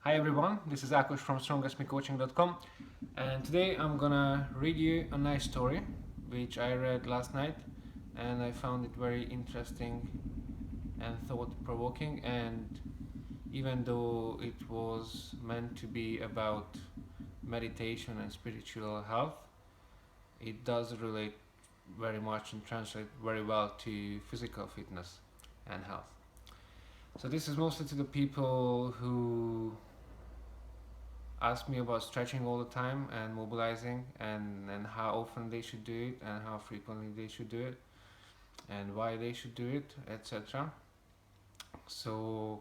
Hi everyone, this is Akush from Strongestme and today I'm gonna read you a nice story which I read last night and I found it very interesting and thought-provoking, and even though it was meant to be about meditation and spiritual health, it does relate very much and translate very well to physical fitness and health. So this is mostly to the people who ask me about stretching all the time and mobilizing, and how often they should do it and how frequently they should do it and why they should do it, etc. So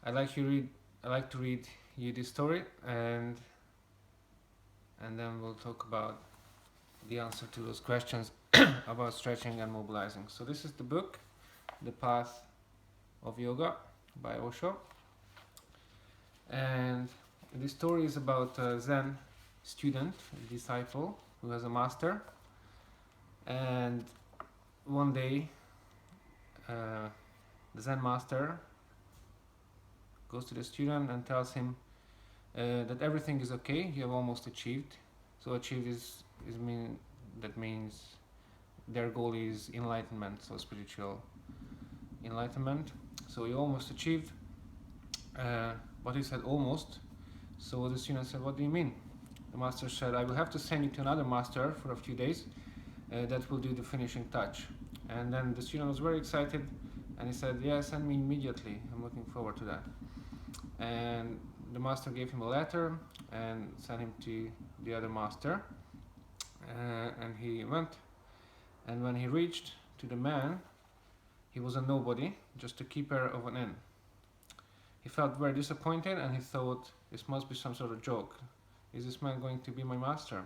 I like to read you this story, and then we'll talk about the answer to those questions about stretching and mobilizing. So this is the book, The Path of Yoga by Osho, and this story is about a Zen student, a disciple who has a master, and one day the Zen master goes to the student and tells him that everything is okay, you have almost achieved. So achieved that means their goal is enlightenment, so spiritual enlightenment. So you almost achieved, but he said almost. So the student said, what do you mean? The master said, I will have to send you to another master for a few days that will do the finishing touch. And then the student was very excited and he said, yeah, send me immediately, I'm looking forward to that. And the master gave him a letter and sent him to the other master, and he went. And when he reached to the man, he was a nobody, just a keeper of an inn. He felt very disappointed and he thought, this must be some sort of joke. Is this man going to be my master?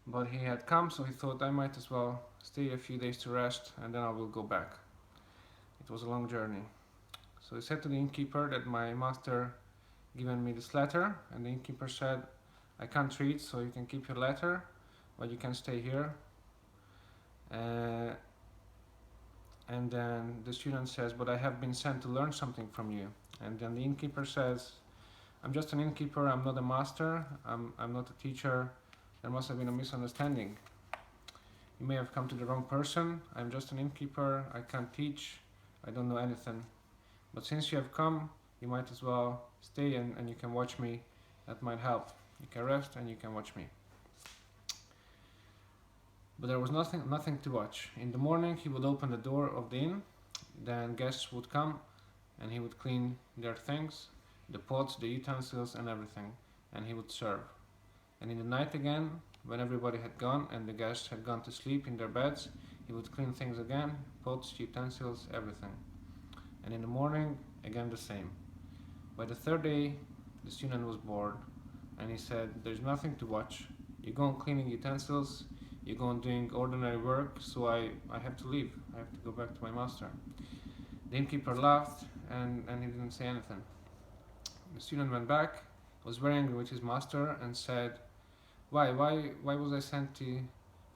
But he had come, so he thought, I might as well stay a few days to rest and then I will go back. It was a long journey. So he said to the innkeeper that my master given me this letter, and the innkeeper said, I can't read, so you can keep your letter, but you can stay here. And then the student says, but I have been sent to learn something from you. And then the innkeeper says, I'm just an innkeeper, I'm not a master, I'm not a teacher, there must have been a misunderstanding. You may have come to the wrong person, I'm just an innkeeper, I can't teach, I don't know anything. But since you have come, you might as well stay and you can watch me, that might help. You can rest and you can watch me. But there was nothing to watch. In the morning he would open the door of the inn, then guests would come and he would clean their things, the pots, the utensils and everything, and he would serve. And in the night again, when everybody had gone and the guests had gone to sleep in their beds, he would clean things again, pots, utensils, everything. And in the morning, again the same. By the third day, the student was bored and he said, there's nothing to watch. You go on cleaning utensils, you go on doing ordinary work, so I have to leave. I have to go back to my master. The innkeeper laughed and he didn't say anything. The student went back, was very angry with his master and said, why was I sent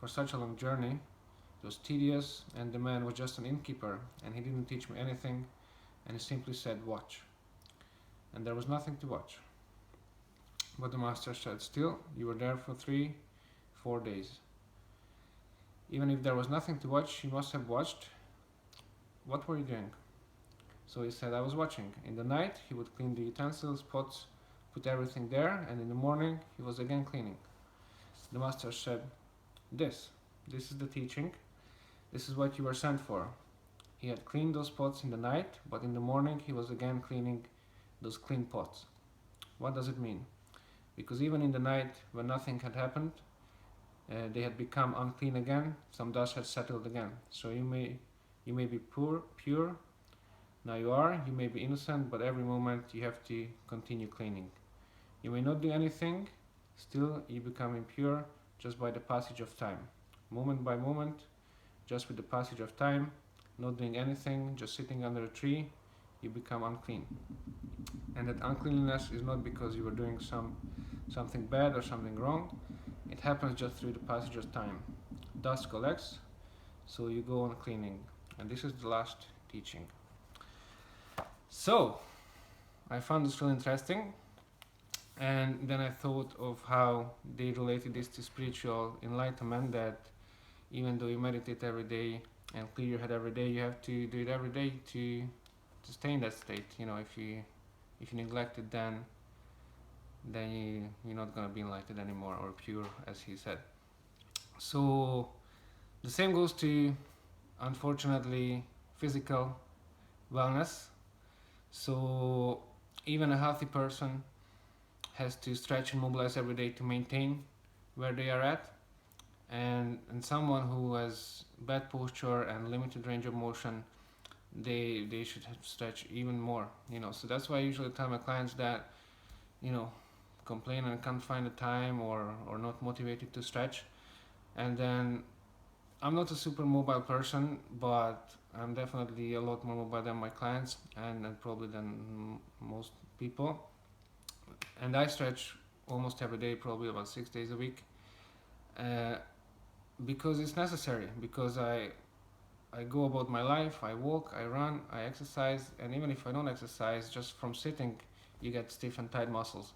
for such a long journey? It was tedious and the man was just an innkeeper and he didn't teach me anything, and he simply said watch. And there was nothing to watch. But the master said, still, you were there for 3-4 days. Even if there was nothing to watch, you must have watched. What were you doing? So he said, I was watching. In the night, he would clean the utensils, pots, put everything there, and in the morning, he was again cleaning. The master said, this is the teaching. This is what you were sent for. He had cleaned those pots in the night, but in the morning, he was again cleaning those clean pots. What does it mean? Because even in the night, when nothing had happened, they had become unclean again, some dust had settled again. So you may be pure, now you may be innocent, but every moment you have to continue cleaning. You may not do anything, still you become impure just by the passage of time. Moment by moment, just with the passage of time, not doing anything, just sitting under a tree, you become unclean. And that uncleanliness is not because you were doing something bad or something wrong. It happens just through the passage of time. Dust collects, so you go on cleaning. And this is the last teaching. So, I found this really interesting, and then I thought of how they related this to spiritual enlightenment, that even though you meditate every day and clear your head every day, you have to do it every day to stay in that state. You know, if you neglect it, then you're not gonna be enlightened anymore, or pure, as he said. So the same goes to, unfortunately, physical wellness. So even a healthy person has to stretch and mobilize every day to maintain where they are at, and someone who has bad posture and limited range of motion, they should have stretch even more. So that's why I usually tell my clients that, you know complain and can't find the time, or not motivated to stretch. And then, I'm not a super mobile person, but I'm definitely a lot more mobile than my clients, and probably than most people. And I stretch almost every day, probably about 6 days a week, uh, because it's necessary. Because I go about my life, I walk, I run, I exercise, and even if I don't exercise, just from sitting, you get stiff and tight muscles.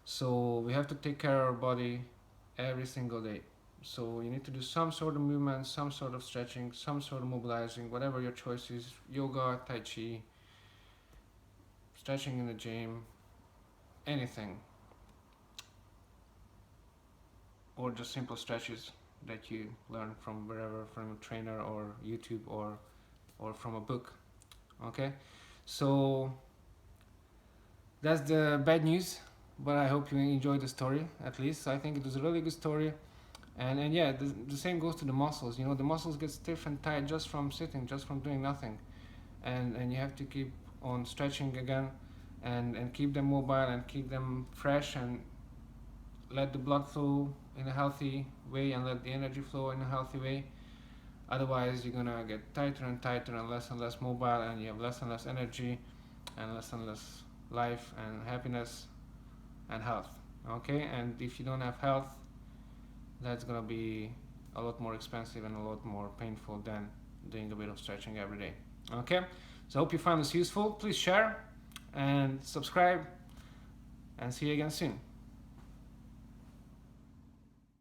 So we have to take care of our body every single day. So you need to do some sort of movement, some sort of stretching, some sort of mobilizing, whatever your choice is: yoga, tai chi, stretching in the gym, anything, or just simple stretches that you learn from wherever, from a trainer or YouTube, or from a book. Okay, so that's the bad news, but I hope you enjoyed the story. At least I think it was a really good story. And yeah, the same goes to the muscles. The muscles get stiff and tight just from sitting, just from doing nothing. And you have to keep on stretching again, and keep them mobile, and keep them fresh, and let the blood flow in a healthy way, and let the energy flow in a healthy way. Otherwise, you're gonna get tighter and tighter, and less mobile, and you have less and less energy, and less life and happiness and health. Okay, and if you don't have health, that's gonna be a lot more expensive and a lot more painful than doing a bit of stretching every day. Okay, so I hope you found this useful. Please share and subscribe, and see you again soon.